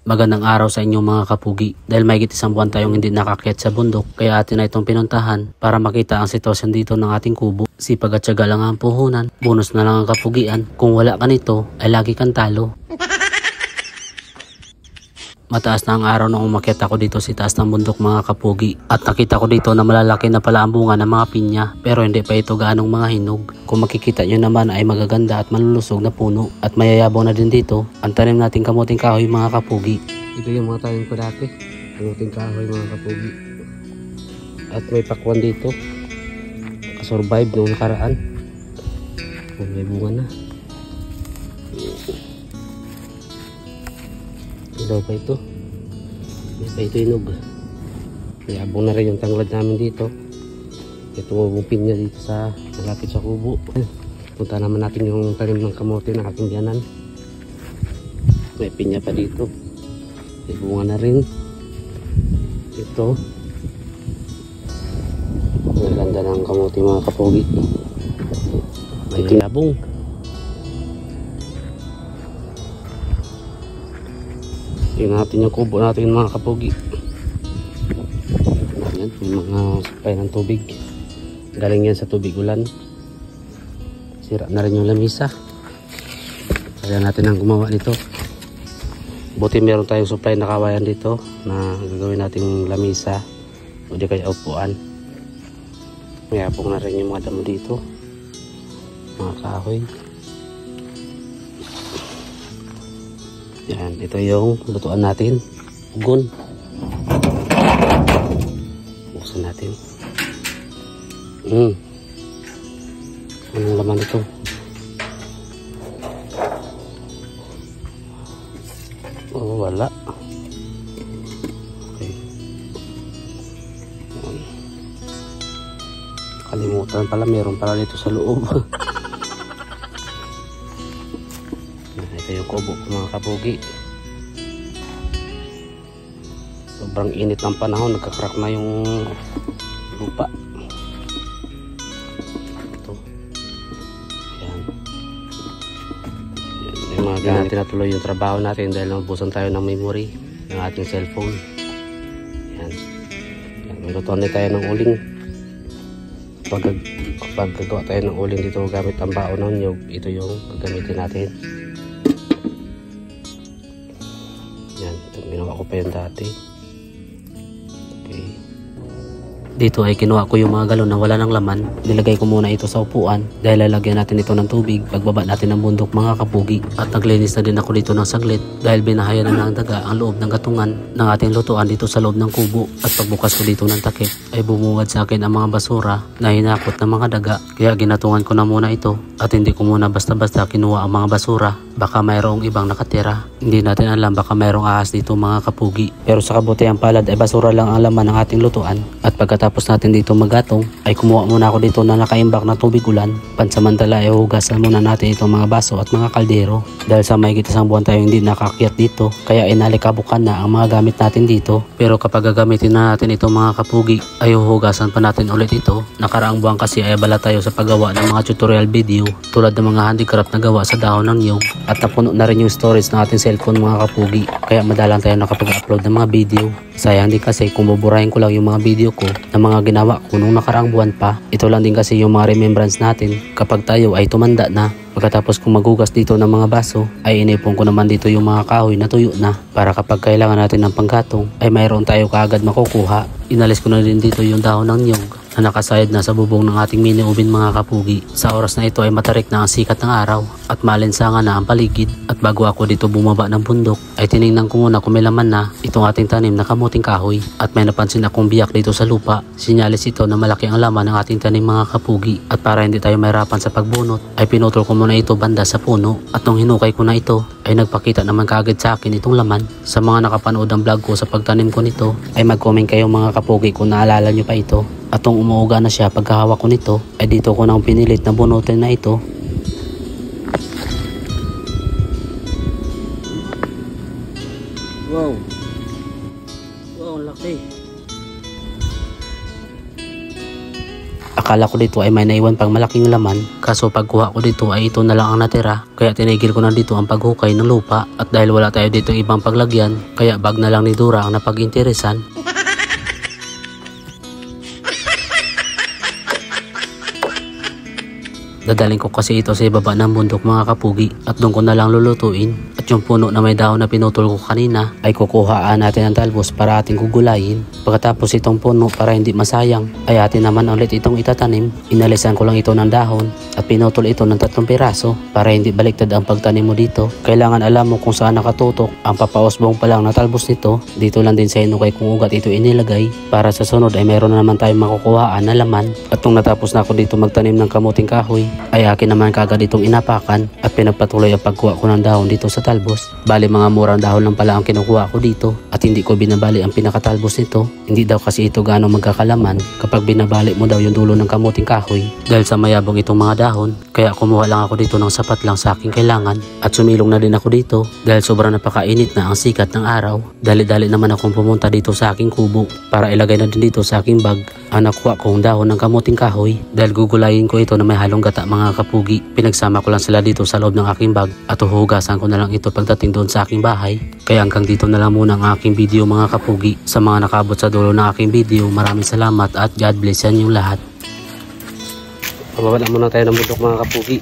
Magandang araw sa inyong mga kapugi. Dahil may isang buwan tayong hindi nakakyat sa bundok, kaya atin na itong pinuntahan para makita ang sitwasyon dito ng ating kubo. Sipag at syaga lang ang puhunan, bonus na lang ang kapugian. Kung wala ka nito, ay lagi kang talo. Mataas na ang araw nung umakyat ako dito sa taas ng bundok mga kapugi. At nakita ko dito na malalaki na pala ang bunga ng mga pinya. Pero hindi pa ito gaanong mga hinog. Kung makikita nyo naman ay magaganda at malulusog na puno. At mayayabong na din dito ang tanim nating kamuting kahoy mga kapugi. Ito yung mga tanim ko dati. Kamuting kahoy mga kapugi. At may pakwan dito. Nakasurvive noong nakaraan. May bunga na. Daw pa ito. May pa ito inog. May abong na rin yung tanglad namin dito. Ito mabong pinya dito sa malapit sa kubo. Punta naman natin yung tanim ng kamote na aking biyanan. May pinya pa dito. May bunga na rin. Ito. Ang ganda ng kamote mga kapogi. May abong. Tingnan natin yung kubo natin mga kapogi. Ayan, may mga supply ng tubig. Galing yan sa tubig ulan. Sira na rin yung lamisa. Kaya natin ang gumawa nito. Buti meron tayong supply na kawayan dito na gagawin nating lamisa o di kaya upuan. May apong na rin yung mga damo dito. Mga kahoy. Yan, ito yung lutuan natin. Ugon. Buksan natin. Anong laman ito? Oh, wala. Okay. Kalimutan pala, meron pala dito sa loob. Ito yung kubo mga kapugi. Sobrang init ng panahon, nagkakrak na yung lupa. Ito. Ayan. Yung mga ganyan tinatuloy yung trabaho natin dahil nabusan tayo ng memory ng ating cellphone. Ayan. May lutuan na tayo ng uling. Kapag gagawa tayo ng uling dito gamit ang baon ng nyug, ito yung gagamitin natin. Yan, ginawa ko pa yun dati. Okay. Dito ay kinuha ko yung mga galon na wala ng laman. Nilagay ko muna ito sa upuan dahil lalagyan natin ito ng tubig pagbaba natin ng bundok mga kapugi. At naglinis na din ako dito ng saglit dahil binahayan na ng daga ang loob ng gatungan ng ating lutuan dito sa loob ng kubo. At pagbukas ko dito ng takip ay bumungad sa akin ang mga basura na hinakot ng mga daga. Kaya ginatungan ko na muna ito at hindi ko muna basta-basta kinuha ang mga basura. Baka mayroong ibang nakatira. Hindi natin alam, baka mayroong ahas dito mga kapugi. Pero sa kabutihang palad ay basura lang ang laman ng ating lutuan. At pagkatapos natin dito maggatong ay kumuha muna ako dito na nakaimbak na tubig ulan. Pansamantala ay hugasan muna natin itong mga baso at mga kaldero. Dahil sa may isang buwan tayo hindi nakakyat dito, kaya inalikabukan na ang mga gamit natin dito. Pero kapag gagamitin na natin itong mga kapugi ay huhugasan pa natin ulit ito. Nakaraang buwan kasi ay abala tayo sa paggawa ng mga tutorial video tulad ng mga handicraft na gawa sa dahon ng nyug. At napuno na rin yung storage ng ating cellphone mga kapugi. Kaya madalang tayo nakapag-upload ng mga video. Sayang din kasi kung buburahin ko lang yung mga video ko na mga ginawa ko nung nakaraang buwan pa. Ito lang din kasi yung mga remembrance natin kapag tayo ay tumanda na. Pagkatapos kong maghugas dito ng mga baso ay inipon ko naman dito yung mga kahoy na tuyo na para kapag kailangan natin ng panggatong ay mayroon tayo kaagad makukuha. Inalis ko na din dito yung dahon ng nyug na nakasayad na sa bubong ng ating mini ubin mga kapugi. Sa oras na ito ay matarik na ang sikat ng araw at malinsangan na ang paligid. At bago ako dito bumaba ng bundok ay tiningnan ko muna kung may laman na itong ating tanim na kamuting kahoy. At may napansin akong biyak dito sa lupa. Sinyalis ito na malaki ang laman ng ating tanim mga kapugi. At para hindi tayo mahirapan sa pagbunot ay pinutol ko muna ito banda sa puno. At nung hinukay ko na ito ay nagpakita naman kaagad sa akin itong laman. Sa mga nakapanood ng vlog ko sa pagtanim ko nito ay mag-comment kayo mga kapugi kung naalala nyo pa ito. At nung umuuga na siya pagkahawak ko nito ay dito ko nang pinilit na bunutin na ito. Wow. Wow, laki. Akala ko dito ay may naiwan pang malaking laman, kaso pagkuha ko dito ay ito na lang ang natira. Kaya tinigil ko na dito ang paghukay ng lupa, at dahil wala tayo dito ibang paglagyan, kaya bag na lang ni Dora ang napag-interesan. Dadaling ko kasi ito sa ibaba ng bundok mga kapugi, at doon ko na lang lulutuin. At yung puno na may dahon na pinutol ko kanina ay kukuhaan natin ng talbos para ating gugulayin. Pagkatapos itong puno, para hindi masayang, ay atin naman ulit itong itatanim. Inalisan ko lang ito ng dahon at pinutol ito ng 3 piraso para hindi baliktad ang pagtanim mo dito. Kailangan alam mo kung saan nakatutok ang papausbong pa lang na talbos nito. Dito lang din sa inukay kung ugat ito inilagay, para sa sunod ay meron na naman tayong makukuhaan na laman. At nung natapos na ako dito magtanim ng kamuting kahoy, ay akin naman kagad itong inapakan at pinagpatuloy ang pagkuha ko ng dahon dito sa talbos. Bali mga murang dahon lang pala ang kinukuha ko dito, at hindi ko binabali ang pinakatalbos nito. Hindi daw kasi ito gaano magkakalaman kapag binabali mo daw yung dulo ng kamuting kahoy, dahil sa mayabong itong mga dahon. Kaya kumuha lang ako dito ng sapat lang sa aking kailangan, at sumilong na din ako dito dahil sobrang napakainit na ang sikat ng araw. Dali-dali naman akong pumunta dito sa aking kubo para ilagay na din dito sa aking bag ang nakuha kong dahon ng kamuting kahoy, dahil gugulayin ko ito na may halong gata mga kapugi. Pinagsama ko lang sila dito sa loob ng aking bag at uhugasan ko na lang ito pagdating doon sa aking bahay. Kaya hanggang dito na lang muna ang aking video mga kapugi. Sa mga nakabot sa dulo ng aking video, maraming salamat at God bless yan yung lahat. Pababa na muna tayo ng bundok mga kapugi.